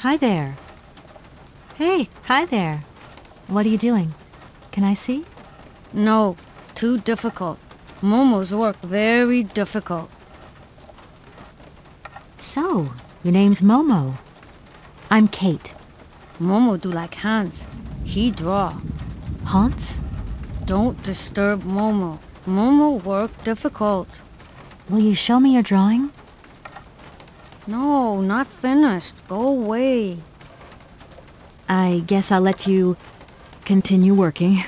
Hi there. Hey, hi there. What are you doing? Can I see? No, too difficult. Momo's work very difficult. So, your name's Momo. I'm Kate. Momo do like Hans. He draw. Hans? Don't disturb Momo. Momo work difficult. Will you show me your drawing? No, not finished. Go away. I guess I'll let you continue working.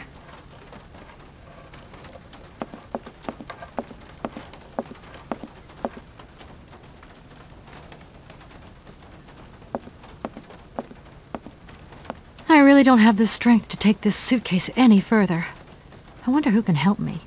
I really don't have the strength to take this suitcase any further. I wonder who can help me.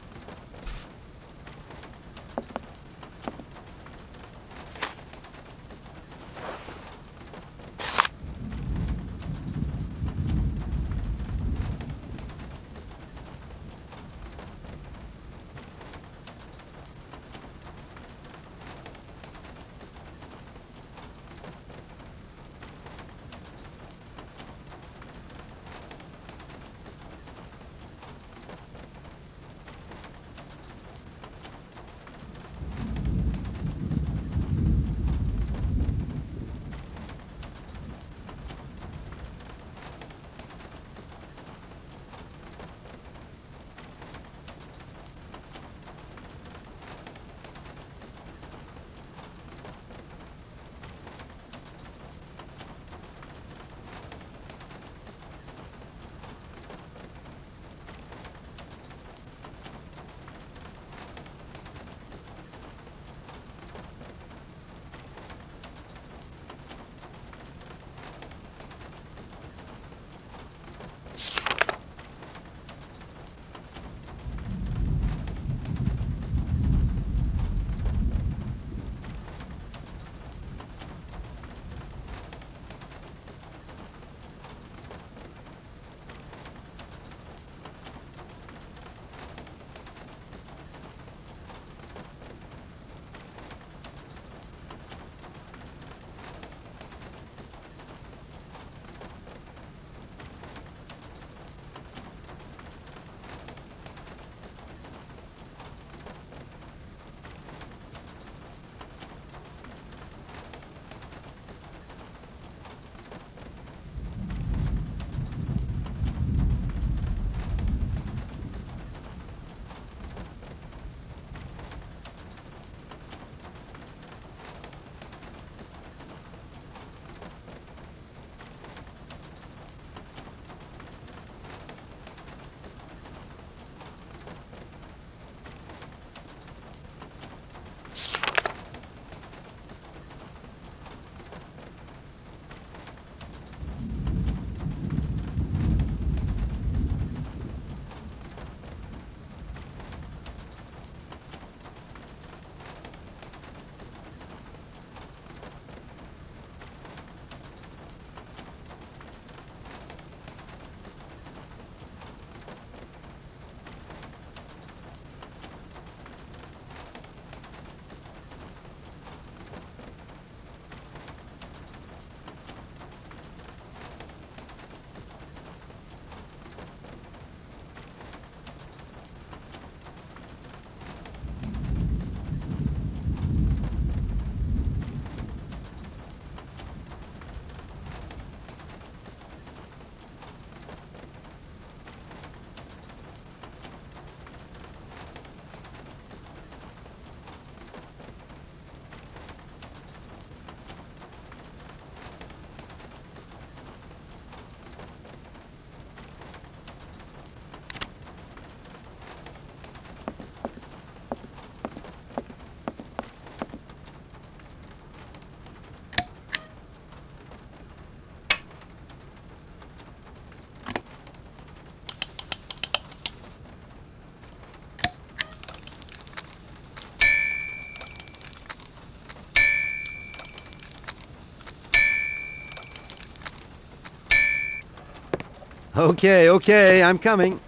Okay, I'm coming.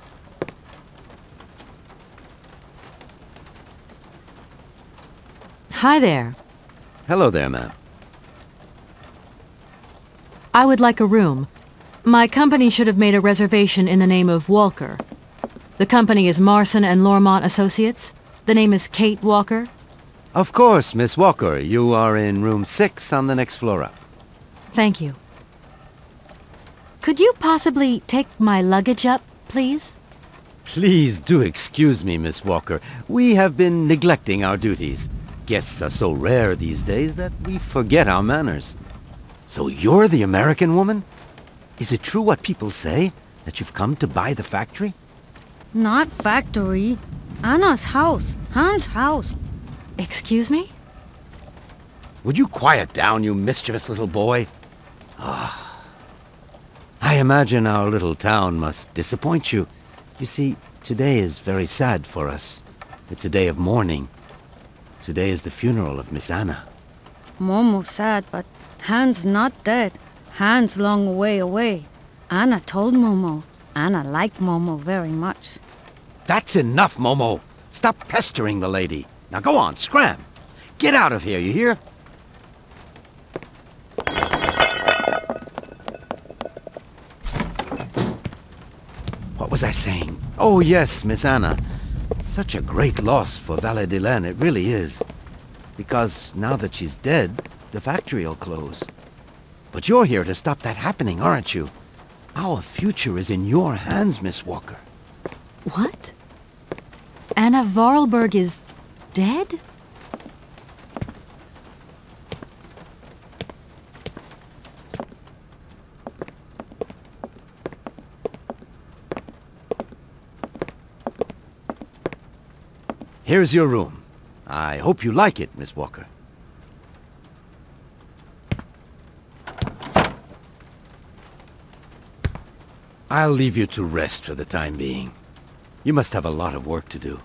Hi there. Hello there, ma'am. I would like a room. My company should have made a reservation in the name of Walker. The company is Marson and Lormont Associates. The name is Kate Walker. Of course, Miss Walker. You are in room 6 on the next floor up. Thank you. Could you possibly take my luggage up, please? Please do excuse me, Miss Walker. We have been neglecting our duties. Guests are so rare these days that we forget our manners. So you're the American woman? Is it true what people say, that you've come to buy the factory? Not factory. Anna's house. Hans' house. Excuse me? Would you quiet down, you mischievous little boy? I imagine our little town must disappoint you. You see, today is very sad for us. It's a day of mourning. Today is the funeral of Miss Anna. Momo sad, but Hans not dead. Hans long way away. Anna told Momo. Anna liked Momo very much. That's enough, Momo. Stop pestering the lady. Now go on, scram. Get out of here, you hear? What was I saying? Oh yes, Miss Anna. Such a great loss for Valle-de-Laine, it really is. Because now that she's dead, the factory'll close. But you're here to stop that happening, aren't you? Our future is in your hands, Miss Walker. What? Anna Vorarlberg is dead? Here's your room. I hope you like it, Miss Walker. I'll leave you to rest for the time being. You must have a lot of work to do.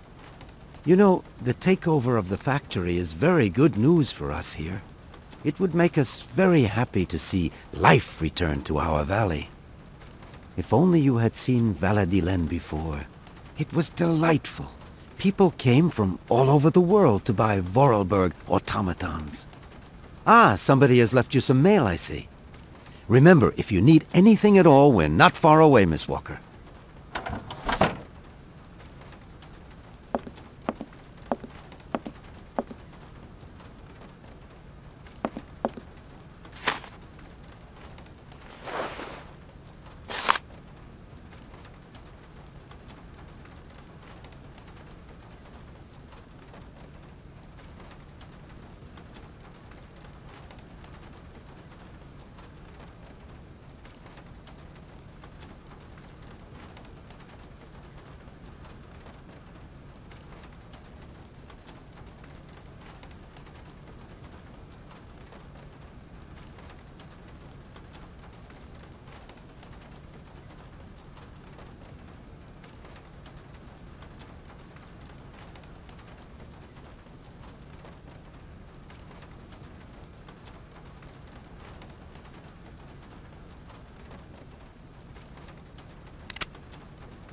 You know, the takeover of the factory is very good news for us here. It would make us very happy to see life return to our valley. If only you had seen Valle-de-Laine before. It was delightful. People came from all over the world to buy Vorarlberg automatons. Ah, somebody has left you some mail, I see. Remember, if you need anything at all, we're not far away, Miss Walker.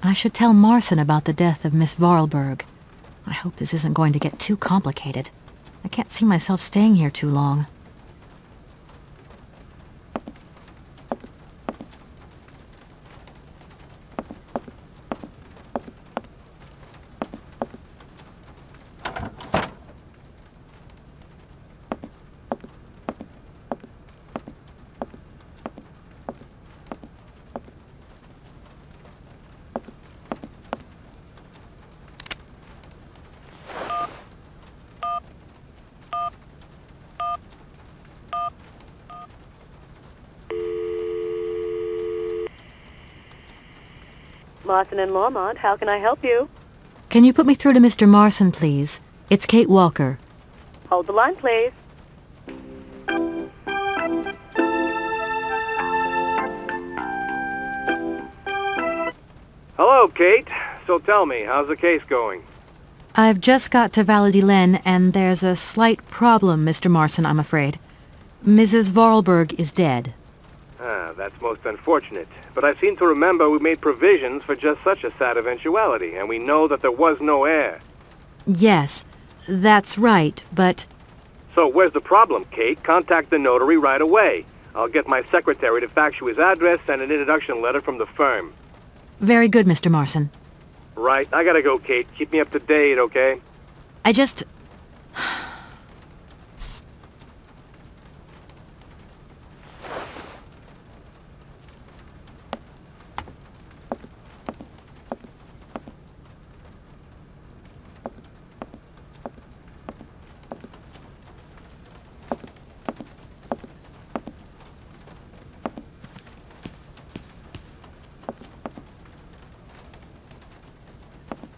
I should tell Marson about the death of Miss Vorarlberg. I hope this isn't going to get too complicated. I can't see myself staying here too long. Marson and Lormont, how can I help you? Can you put me through to Mr. Marson, please? It's Kate Walker. Hold the line, please. Hello, Kate. So tell me, how's the case going? I've just got to Valle-de-Laine, and there's a slight problem, Mr. Marson, I'm afraid. Mrs. Vorarlberg is dead. Ah, that's most unfortunate. But I seem to remember we made provisions for just such a sad eventuality, and we know that there was no heir. Yes, that's right, but... So where's the problem, Kate? Contact the notary right away. I'll get my secretary to fax you his address and an introduction letter from the firm. Very good, Mr. Marson. Right, I gotta go, Kate. Keep me up to date, okay? I just...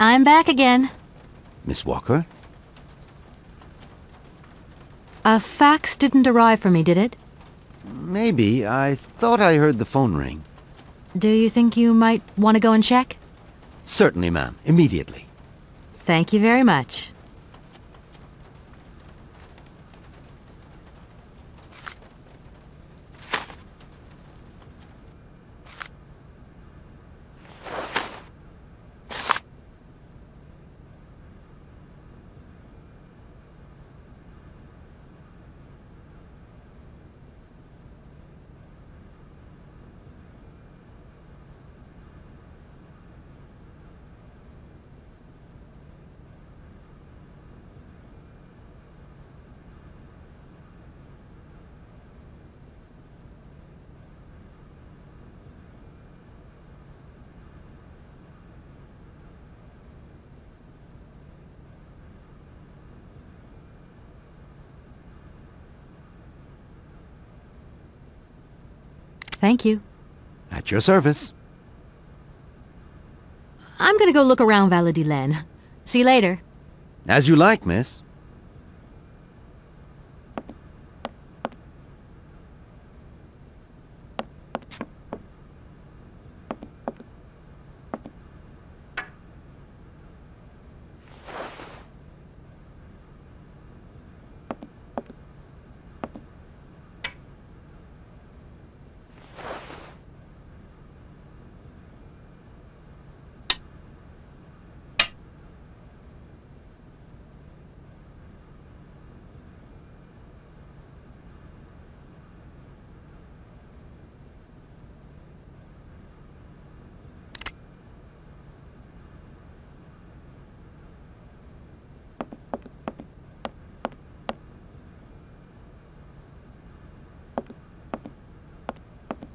I'm back again. Miss Walker? A fax didn't arrive for me, did it? Maybe. I thought I heard the phone ring. Do you think you might want to go and check? Certainly, ma'am. Immediately. Thank you very much. Thank you. At your service. I'm gonna go look around Valladolid. See you later. As you like, miss.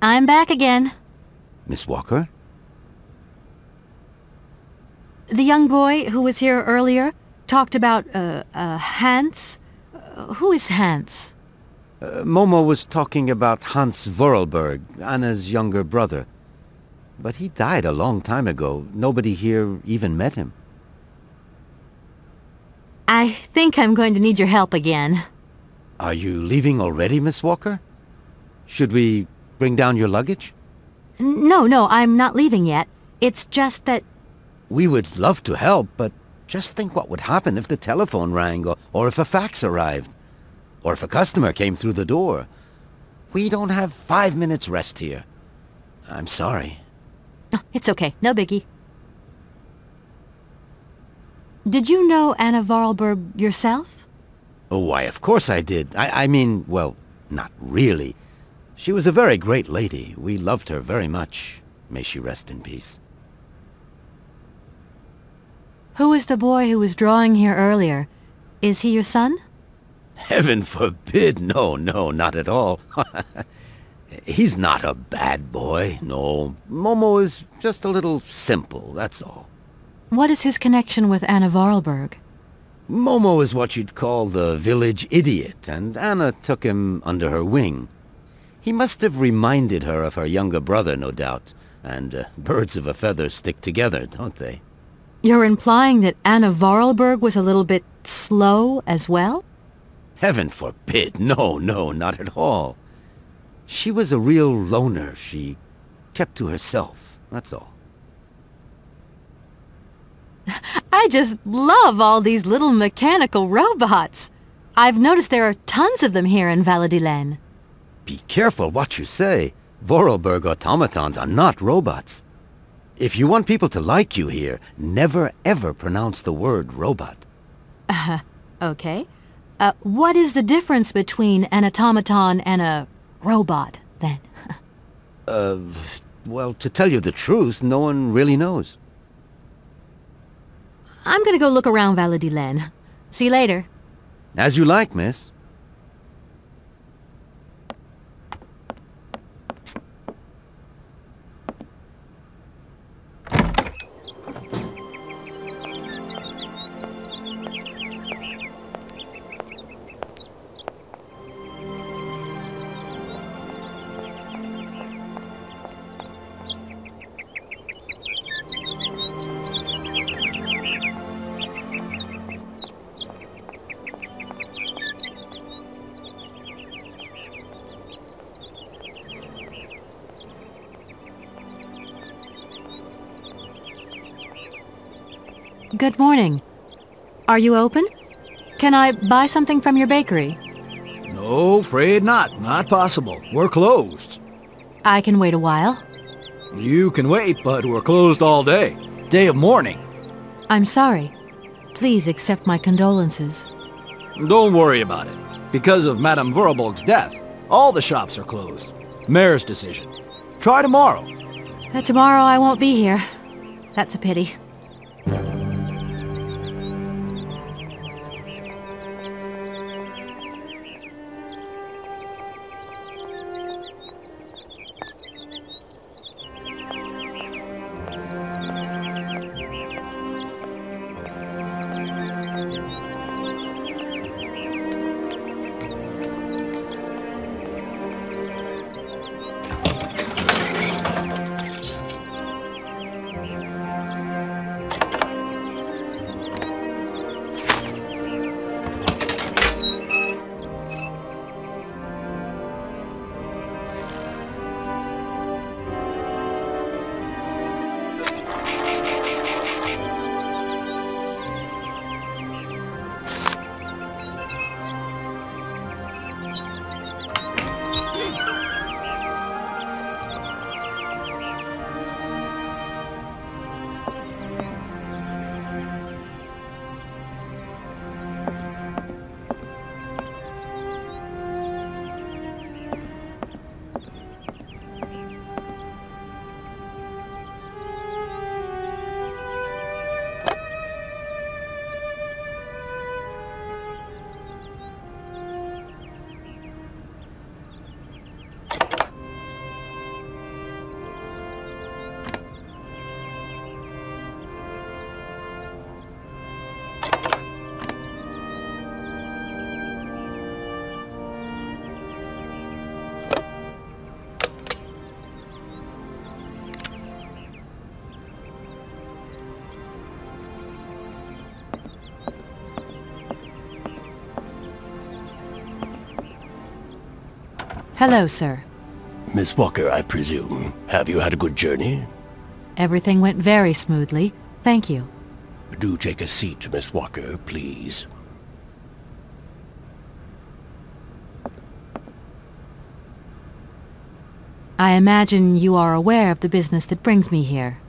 I'm back again. Miss Walker? The young boy who was here earlier talked about, Hans. Who is Hans? Momo was talking about Hans Vorarlberg, Anna's younger brother. But he died a long time ago. Nobody here even met him. I think I'm going to need your help again. Are you leaving already, Miss Walker? Should we bring down your luggage? No, I'm not leaving yet. It's just that... We would love to help, but just think what would happen if the telephone rang, or if a fax arrived, or if a customer came through the door. We don't have 5 minutes rest here. I'm sorry. Oh, it's okay. No biggie. Did you know Anna Vorarlberg yourself? Oh, why, of course I did. I mean, well, not really. She was a very great lady. We loved her very much. May she rest in peace. Who is the boy who was drawing here earlier? Is he your son? Heaven forbid! No, not at all. He's not a bad boy, no. Momo is just a little simple, that's all. What is his connection with Anna Vorarlberg? Momo is what you'd call the village idiot, and Anna took him under her wing. He must have reminded her of her younger brother, no doubt. And birds of a feather stick together, don't they? You're implying that Anna Vorarlberg was a little bit slow as well? Heaven forbid! No, not at all. She was a real loner. She kept to herself, that's all. I just love all these little mechanical robots. I've noticed there are tons of them here in Valladolid. Be careful what you say. Vorarlberg automatons are not robots. If you want people to like you here, never ever pronounce the word robot. Okay. What is the difference between an automaton and a robot, then? Well, to tell you the truth, no one really knows. I'm gonna go look around Valladolid. See you later. As you like, miss. Good morning. Are you open? Can I buy something from your bakery? No, afraid not. Not possible. We're closed. I can wait a while. You can wait, but we're closed all day. Day of mourning. I'm sorry. Please accept my condolences. Don't worry about it. Because of Madame Vorarlberg's death, all the shops are closed. Mayor's decision. Try tomorrow. Tomorrow I won't be here. That's a pity. Hello, sir. Miss Walker, I presume. Have you had a good journey? Everything went very smoothly. Thank you. Do take a seat, Miss Walker, please. I imagine you are aware of the business that brings me here.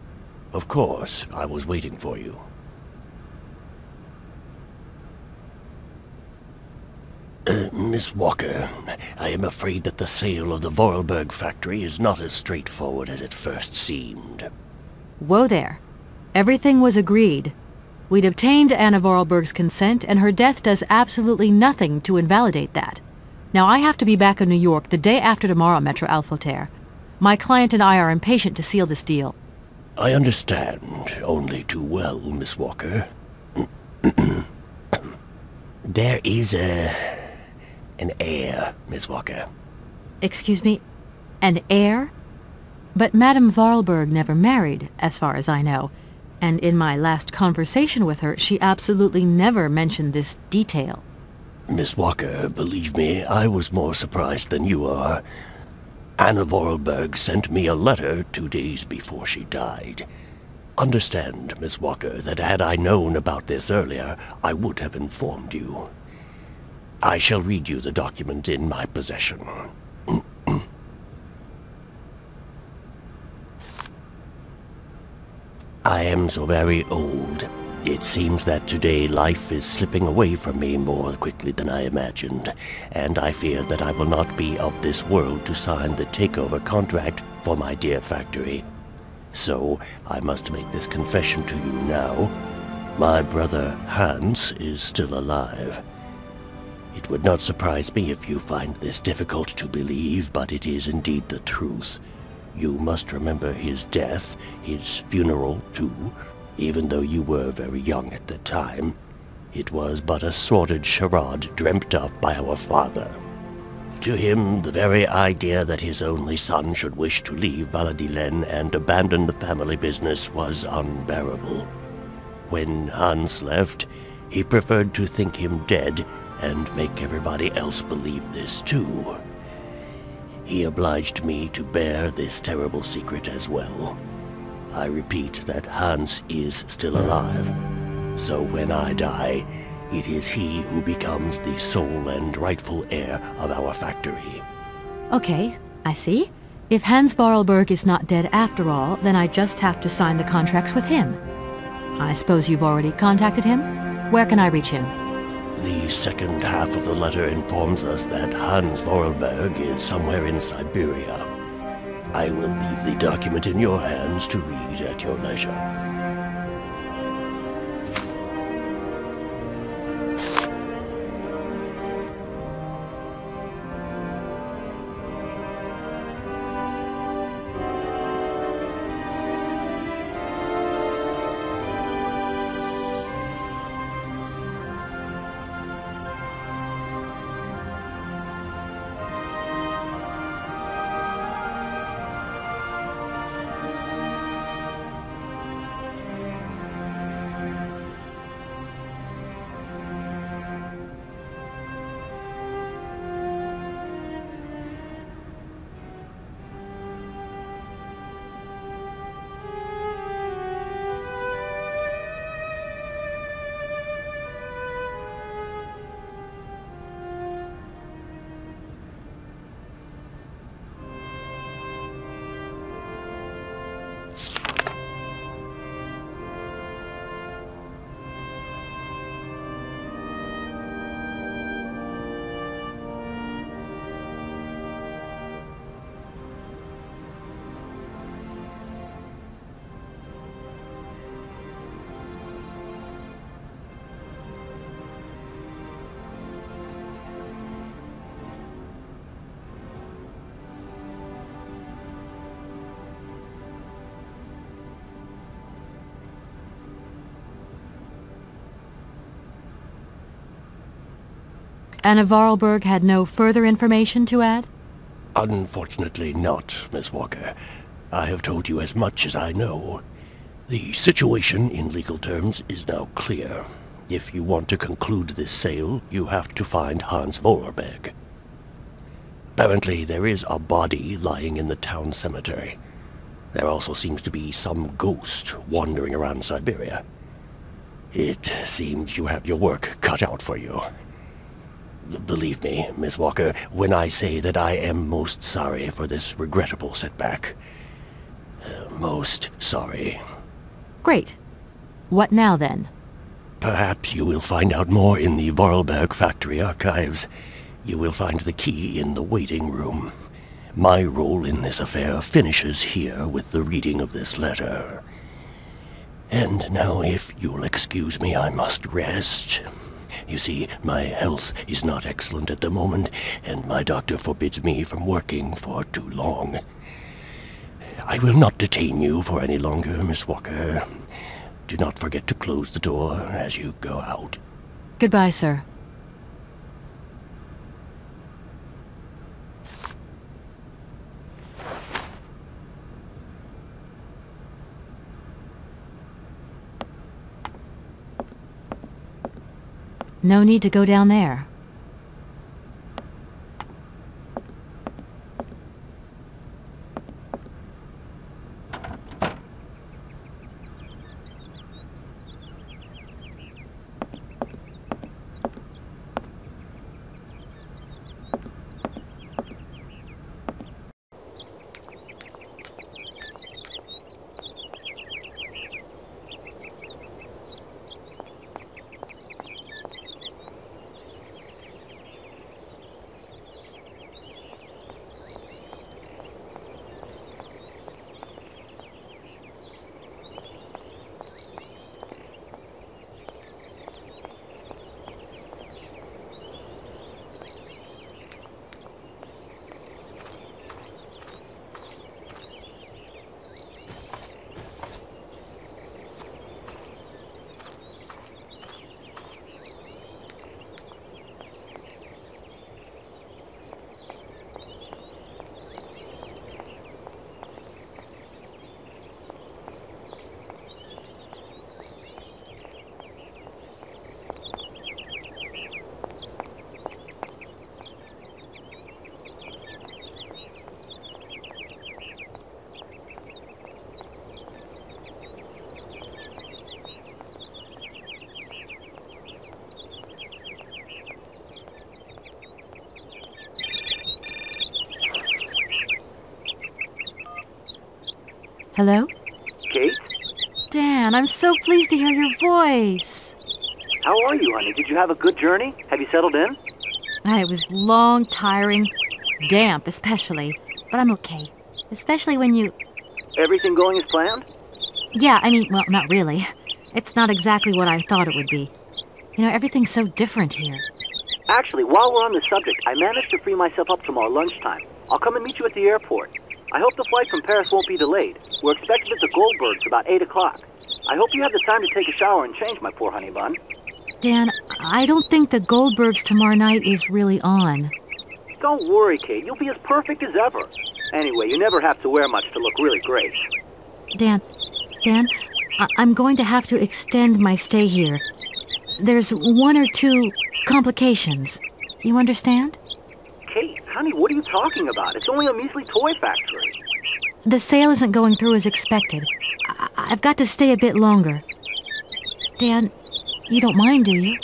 Of course. I was waiting for you. Miss Walker, I am afraid that the sale of the Vorarlberg factory is not as straightforward as it first seemed. Whoa there. Everything was agreed. We'd obtained Anna Vorarlberg's consent, and her death does absolutely nothing to invalidate that. Now I have to be back in New York the day after tomorrow, Maître Alfotaire. My client and I are impatient to seal this deal. I understand only too well, Miss Walker. There is an heir, Miss Walker. Excuse me? An heir? But Madame Vorarlberg never married, as far as I know. And in my last conversation with her, she absolutely never mentioned this detail. Miss Walker, believe me, I was more surprised than you are. Anna Vorarlberg sent me a letter 2 days before she died. Understand, Miss Walker, that had I known about this earlier, I would have informed you. I shall read you the document in my possession. I am so very old. It seems that today life is slipping away from me more quickly than I imagined, and I fear that I will not be of this world to sign the takeover contract for my dear factory. So, I must make this confession to you now. My brother Hans is still alive. It would not surprise me if you find this difficult to believe, but it is indeed the truth. You must remember his death, his funeral too. Even though you were very young at the time, it was but a sordid charade dreamt up by our father. To him, the very idea that his only son should wish to leave Baladilen and abandon the family business was unbearable. When Hans left, he preferred to think him dead and make everybody else believe this too. He obliged me to bear this terrible secret as well. I repeat that Hans is still alive, so when I die, it is he who becomes the sole and rightful heir of our factory. Okay, I see. If Hans Vorarlberg is not dead after all, then I just have to sign the contracts with him. I suppose you've already contacted him? Where can I reach him? The second half of the letter informs us that Hans Vorarlberg is somewhere in Syberia. I will leave the document in your hands to read at your leisure. Anna Vorarlberg had no further information to add? Unfortunately not, Miss Walker. I have told you as much as I know. The situation, in legal terms, is now clear. If you want to conclude this sale, you have to find Hans Vorarlberg. Apparently, there is a body lying in the town cemetery. There also seems to be some ghost wandering around Syberia. It seems you have your work cut out for you. Believe me, Miss Walker, when I say that I am most sorry for this regrettable setback. Most sorry. Great. What now, then? Perhaps you will find out more in the Vorarlberg factory archives. You will find the key in the waiting room. My role in this affair finishes here with the reading of this letter. And now, if you'll excuse me, I must rest. You see, my health is not excellent at the moment, and my doctor forbids me from working for too long. I will not detain you for any longer, Miss Walker. Do not forget to close the door as you go out. Goodbye, sir. No need to go down there. Hello? Kate? Dan, I'm so pleased to hear your voice. How are you, honey? Did you have a good journey? Have you settled in? It was long, tiring, damp especially, but I'm okay. Especially when you... Everything going as planned? Yeah, I mean, well, not really. It's not exactly what I thought it would be. You know, everything's so different here. Actually, while we're on the subject, I managed to free myself up tomorrow lunchtime. I'll come and meet you at the airport. I hope the flight from Paris won't be delayed. We're expected at the Goldbergs about 8 o'clock. I hope you have the time to take a shower and change, my poor honey bun. Dan, I don't think the Goldbergs tomorrow night is really on. Don't worry, Kate. You'll be as perfect as ever. Anyway, you never have to wear much to look really great. Dan, I'm going to have to extend my stay here. There's 1 or 2 complications. You understand? Kate, honey, what are you talking about? It's only a measly toy factory. The sale isn't going through as expected. I've got to stay a bit longer. Dan, you don't mind, do you?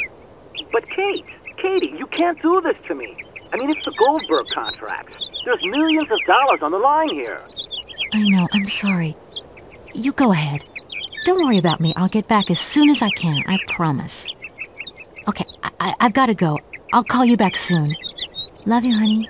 But Katie, you can't do this to me. I mean, it's the Goldberg contracts. There's millions of dollars on the line here. I know, I'm sorry. You go ahead. Don't worry about me. I'll get back as soon as I can, I promise. Okay, I've got to go. I'll call you back soon. Love you, honey.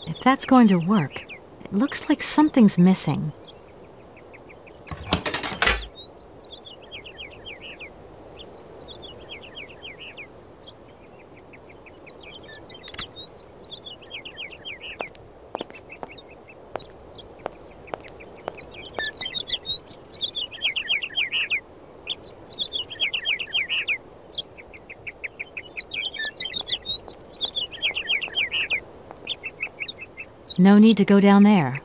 If that's going to work, it looks like something's missing. No need to go down there.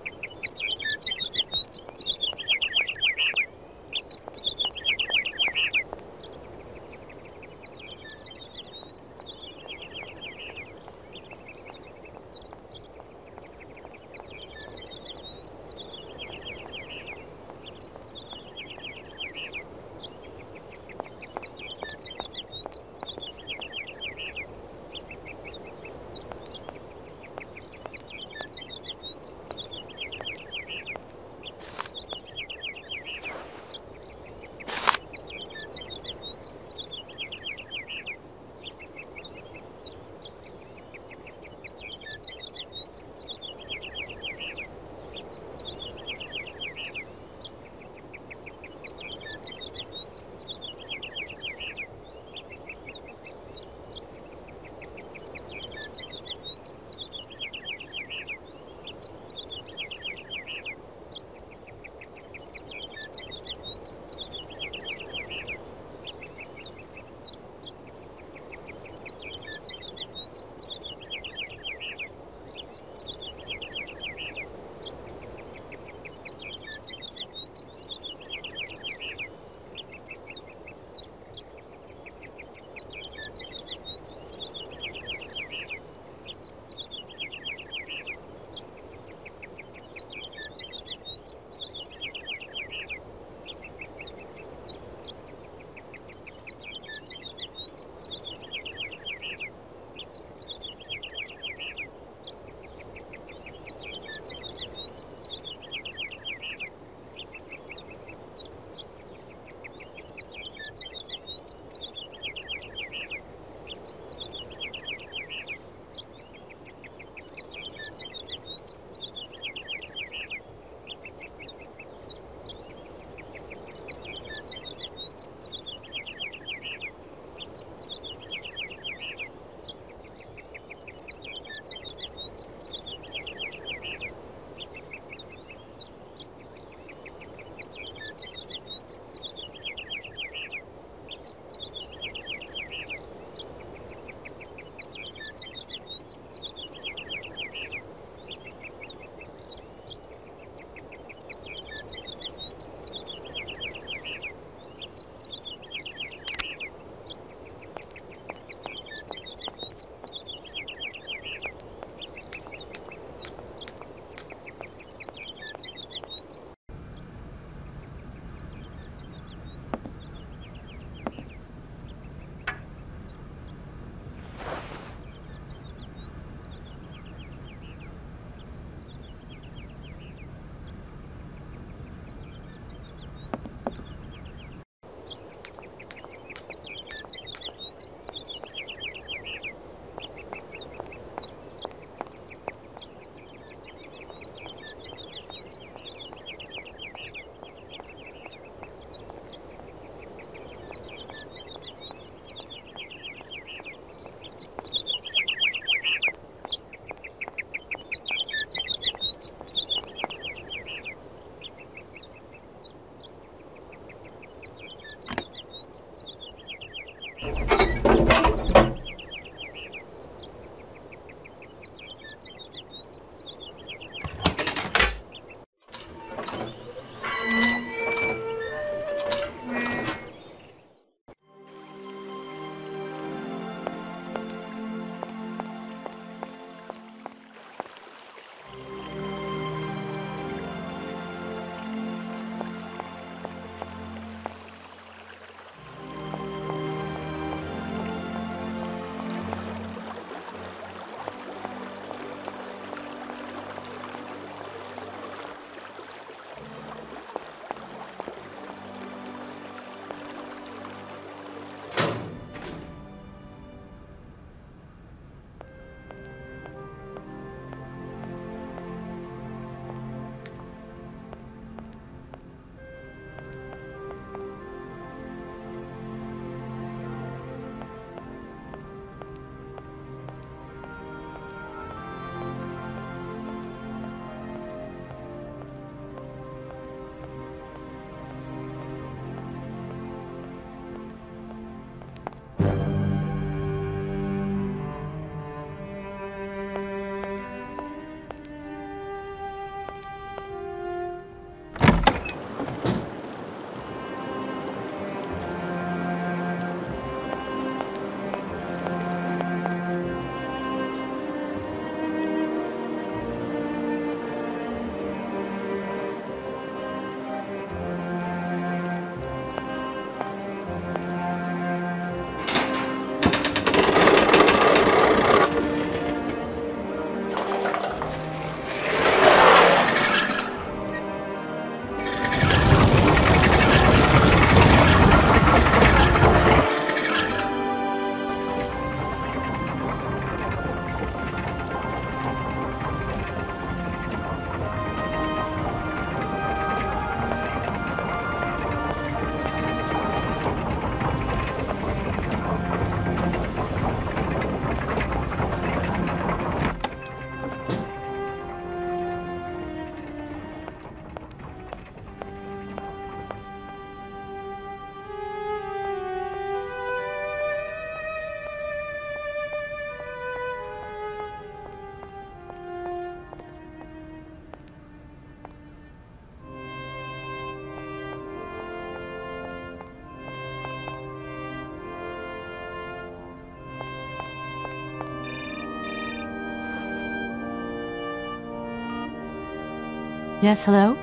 Yes, hello?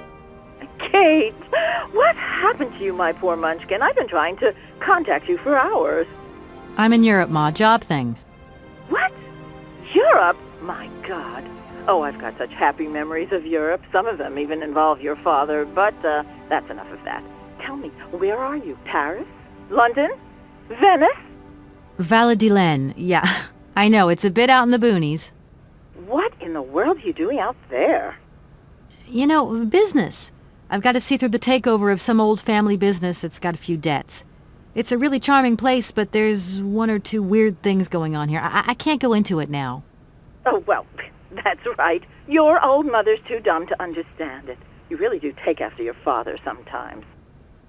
Kate, what happened to you, my poor munchkin? I've been trying to contact you for hours. I'm in Europe, Ma. Job thing. What? Europe? My God. Oh, I've got such happy memories of Europe. Some of them even involve your father, but that's enough of that. Tell me, where are you? Paris? London? Venice? Valladolid, yeah. I know, it's a bit out in the boonies. What in the world are you doing out there? You know, business. I've got to see through the takeover of some old family business that's got a few debts. It's a really charming place, but there's one or two weird things going on here. I can't go into it now. Oh, well, that's right. Your old mother's too dumb to understand it. You really do take after your father sometimes.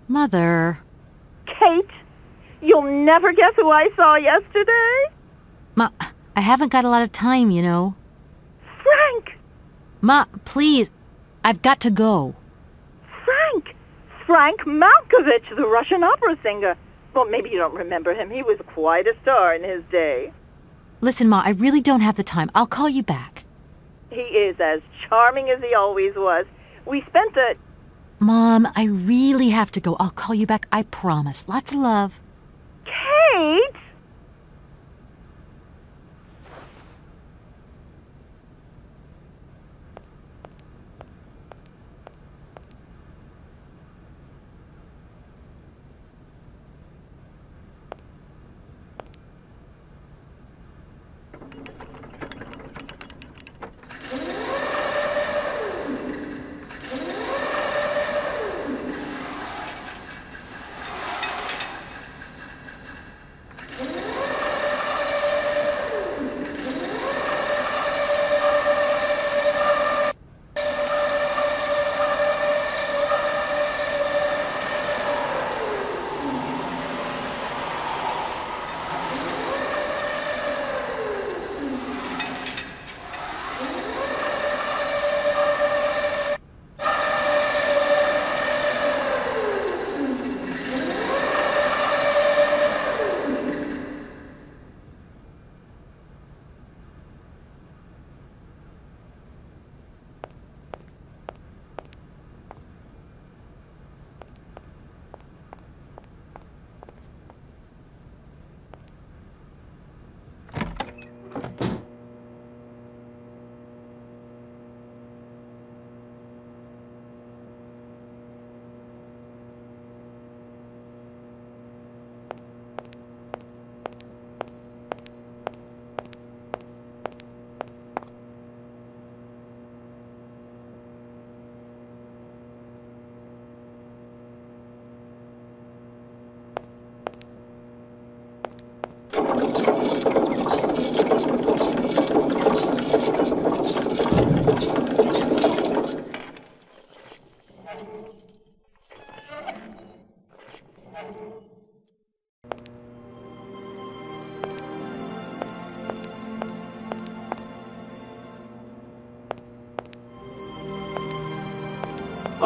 Mother. Kate, you'll never guess who I saw yesterday? Ma, I haven't got a lot of time, you know. Frank! Ma, please. I've got to go. Frank! Frank Malkovich, the Russian opera singer. Well, maybe you don't remember him. He was quite a star in his day. Listen, Ma, I really don't have the time. I'll call you back. He is as charming as he always was. We spent the... Mom, I really have to go. I'll call you back, I promise. Lots of love. Kate!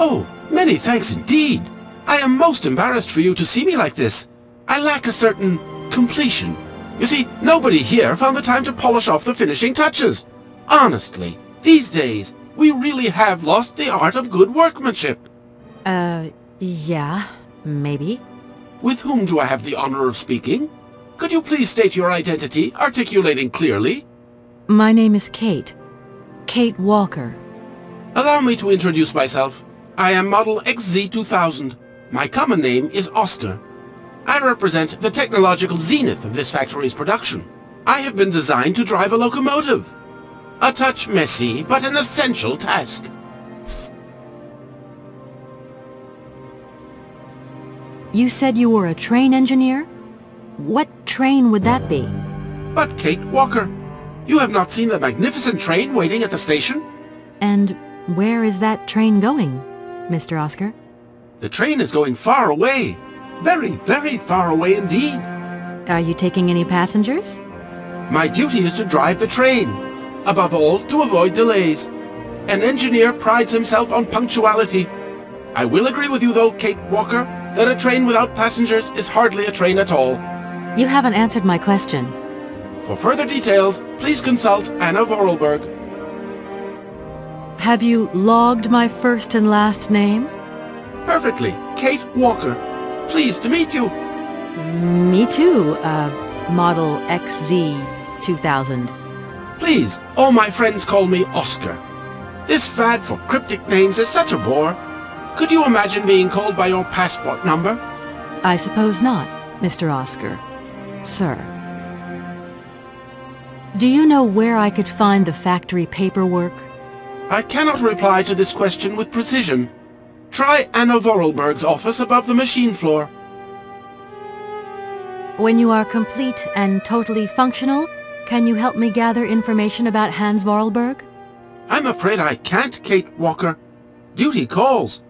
Oh, many thanks indeed. I am most embarrassed for you to see me like this. I lack a certain completion. You see, nobody here found the time to polish off the finishing touches. Honestly, these days, we really have lost the art of good workmanship. Yeah, maybe. With whom do I have the honor of speaking? Could you please state your identity, articulating clearly? My name is Kate. Kate Walker. Allow me to introduce myself. I am Model XZ2000. My common name is Oscar. I represent the technological zenith of this factory's production. I have been designed to drive a locomotive. A touch messy, but an essential task. You said you were a train engineer? What train would that be? But Kate Walker, you have not seen the magnificent train waiting at the station? And where is that train going, Mr. Oscar? The train is going far away. Very, very far away indeed. Are you taking any passengers? My duty is to drive the train. Above all, to avoid delays. An engineer prides himself on punctuality. I will agree with you though, Kate Walker, that a train without passengers is hardly a train at all. You haven't answered my question. For further details, please consult Anna Vorarlberg. Have you logged my first and last name? Perfectly. Kate Walker. Pleased to meet you. Me too, Model XZ2000. Please, all my friends call me Oscar. This fad for cryptic names is such a bore. Could you imagine being called by your passport number? I suppose not, Mr. Oscar. Sir. Do you know where I could find the factory paperwork? I cannot reply to this question with precision. Try Anna Vorarlberg's office above the machine floor. When you are complete and totally functional, can you help me gather information about Hans Vorarlberg? I'm afraid I can't, Kate Walker. Duty calls.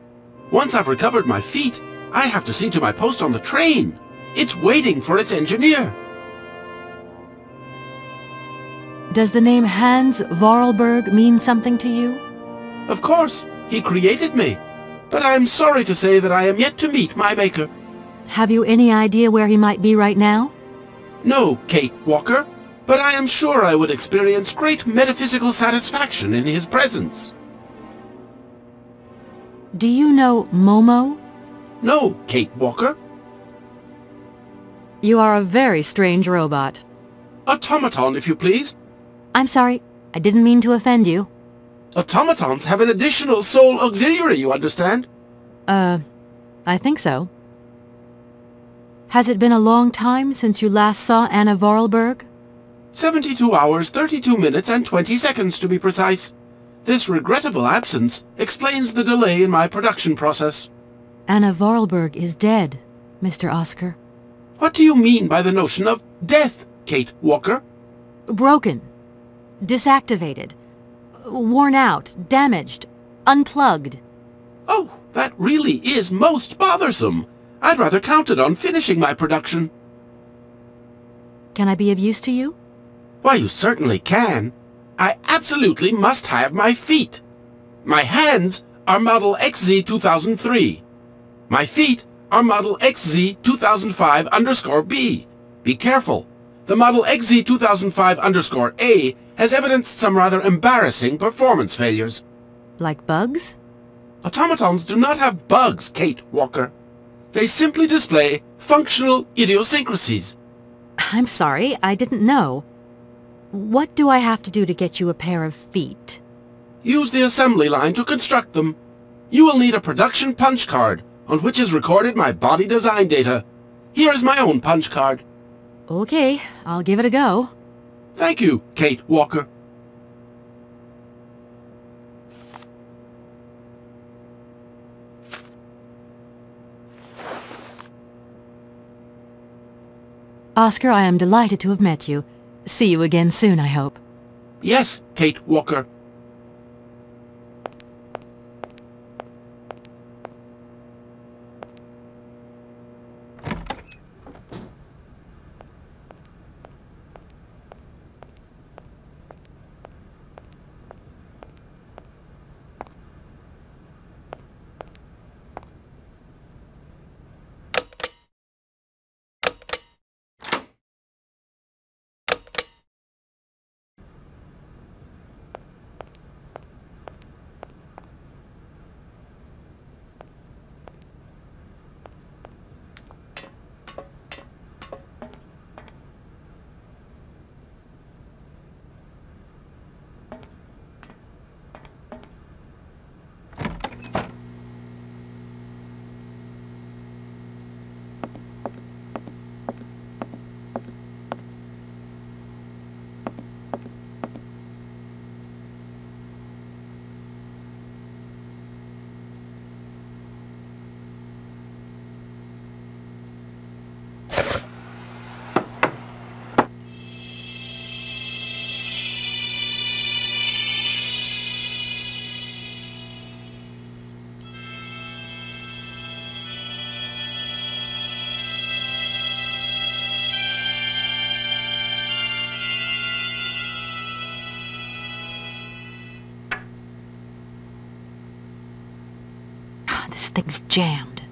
Once I've recovered my feet, I have to see to my post on the train. It's waiting for its engineer. Does the name Hans Vorarlberg mean something to you? Of course, he created me. But I'm sorry to say that I am yet to meet my maker. Have you any idea where he might be right now? No, Kate Walker, but I am sure I would experience great metaphysical satisfaction in his presence. Do you know Momo? No, Kate Walker. You are a very strange robot. Automaton, if you please. I'm sorry, I didn't mean to offend you. Automatons have an additional soul auxiliary, you understand? I think so. Has it been a long time since you last saw Anna Vorarlberg? 72 hours, 32 minutes, and 20 seconds to be precise. This regrettable absence explains the delay in my production process. Anna Vorarlberg is dead, Mr. Oscar. What do you mean by the notion of death, Kate Walker? Broken. Disactivated. Worn out. Damaged. Unplugged. Oh, that really is most bothersome. I'd rather counted on finishing my production. Can I be of use to you? Why, you certainly can. I absolutely must have my feet. My hands are Model XZ2003. My feet are Model XZ2005_B. Be careful. The Model XZ2005_A has evidenced some rather embarrassing performance failures. Like bugs? Automatons do not have bugs, Kate Walker. They simply display functional idiosyncrasies. I'm sorry, I didn't know. What do I have to do to get you a pair of feet? Use the assembly line to construct them. You will need a production punch card, on which is recorded my body design data. Here is my own punch card. Okay, I'll give it a go. Thank you, Kate Walker. Oscar, I am delighted to have met you. See you again soon, I hope. Yes, Kate Walker. This thing's jammed.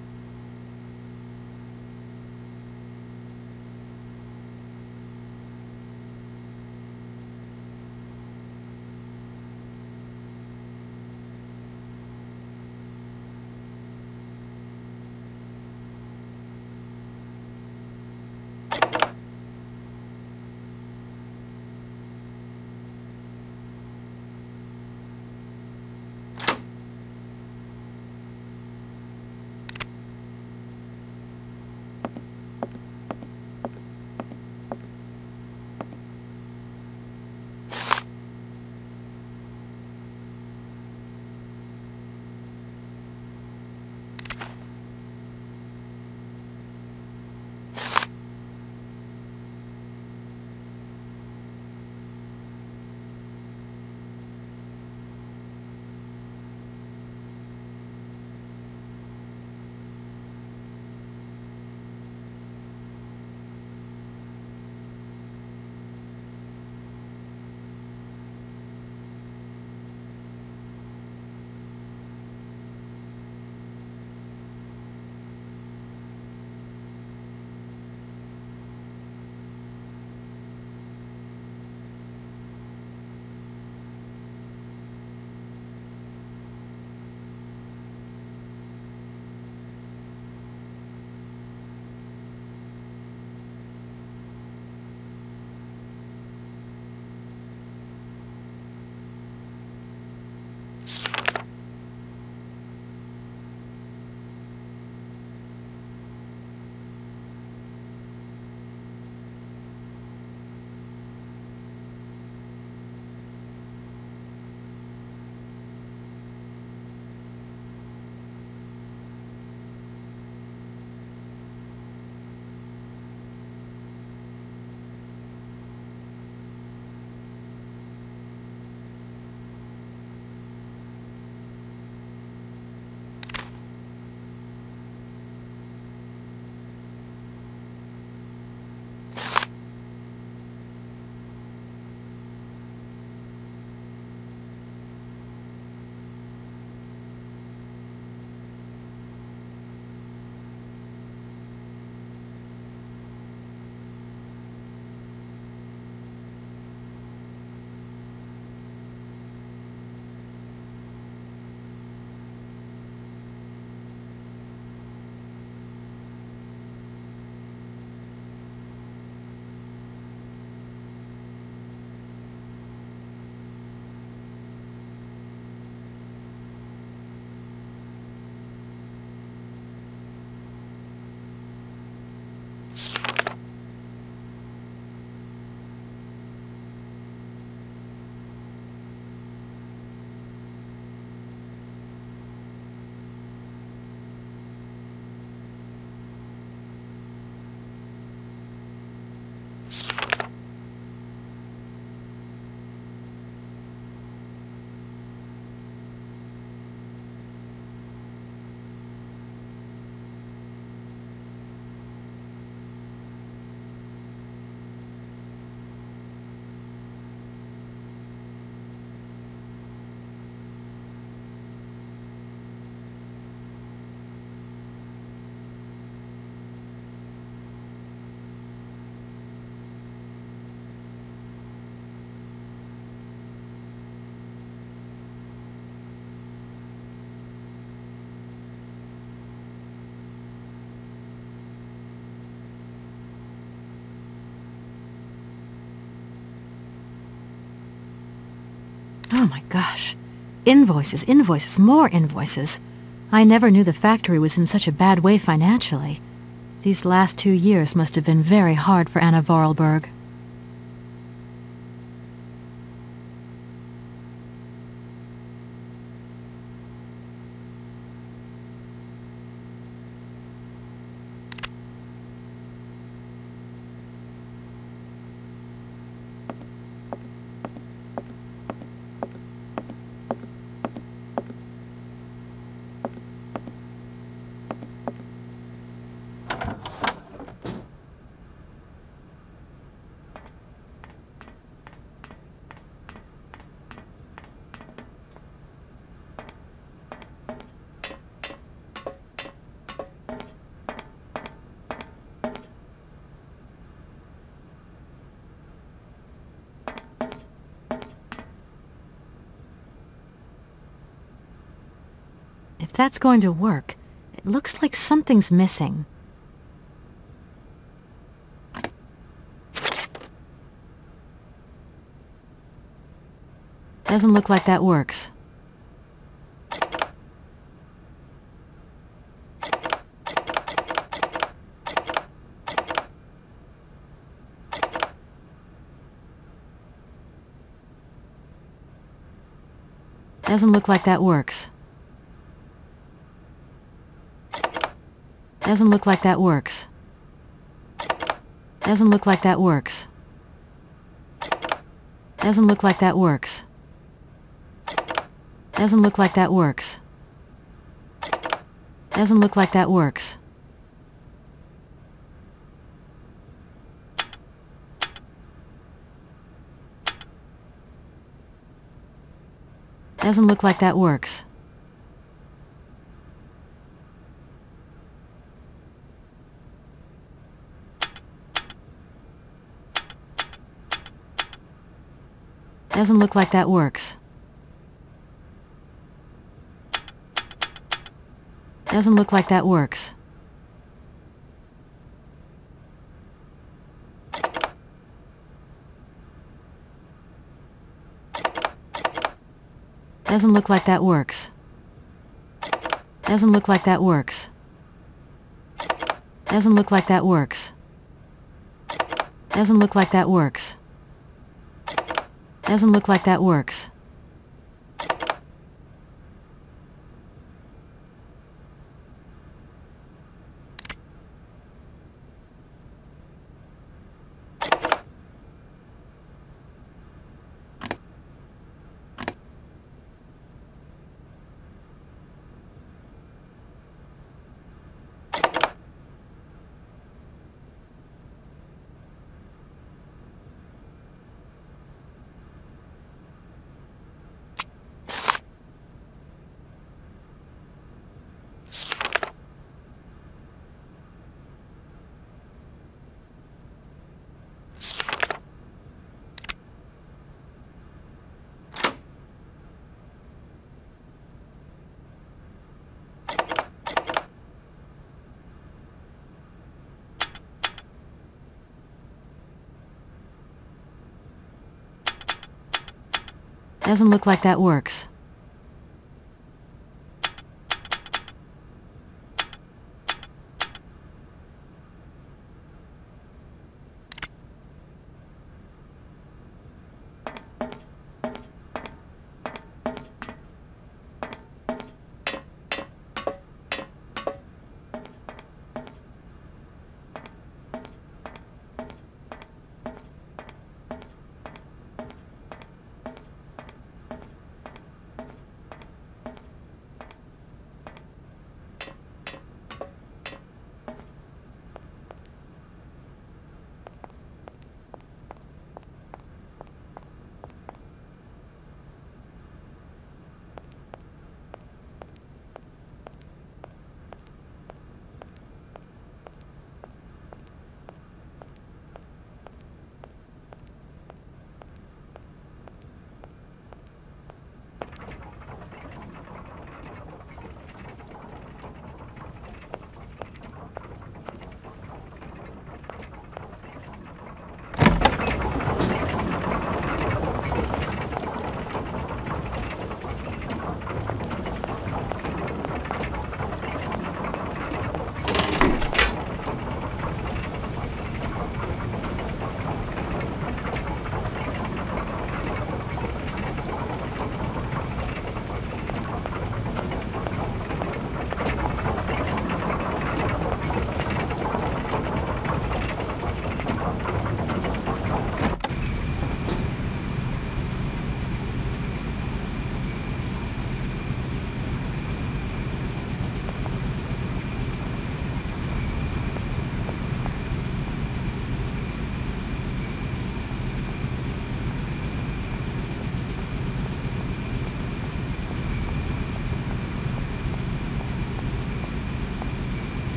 Oh my gosh. Invoices, invoices, more invoices. I never knew the factory was in such a bad way financially. These last 2 years must have been very hard for Anna Vorarlberg. If that's going to work, it looks like something's missing. Doesn't look like that works. Doesn't look like that works. Doesn't look like that works. Doesn't look like that works. Doesn't look like that works. Doesn't look like that works. Doesn't look like that works. Doesn't look like that works. Doesn't look like that works. Doesn't look like that works. Doesn't look like that works. Doesn't look like that works. Doesn't look like that works. Doesn't look like that works. Doesn't look like that works. Doesn't look like that works.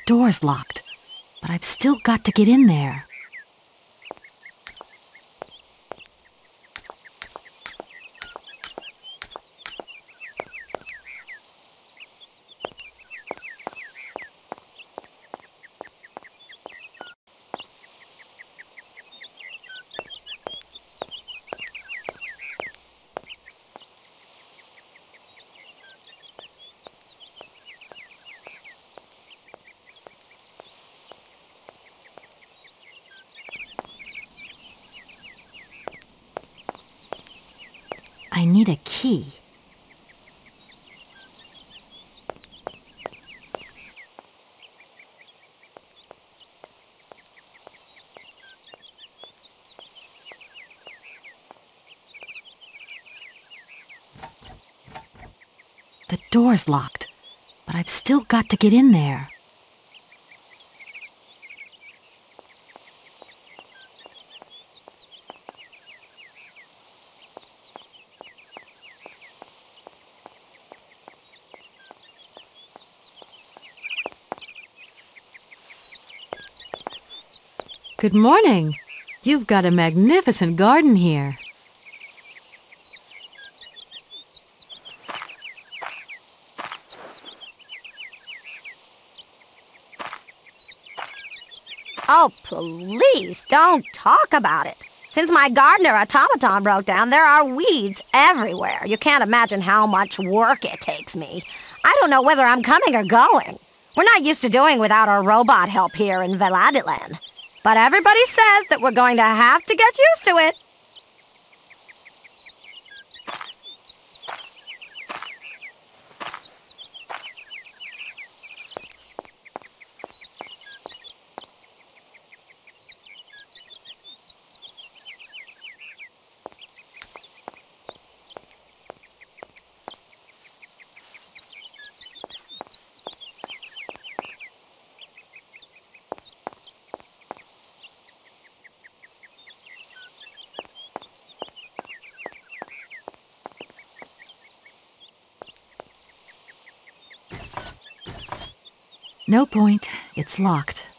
door's locked, but I've still got to get in there. I need a key. The door's locked, but I've still got to get in there. Good morning. You've got a magnificent garden here. Oh, please don't talk about it. Since my gardener automaton broke down, there are weeds everywhere. You can't imagine how much work it takes me. I don't know whether I'm coming or going. We're not used to doing without our robot help here in Veladiland. But everybody says that we're going to have to get used to it. No point. It's locked.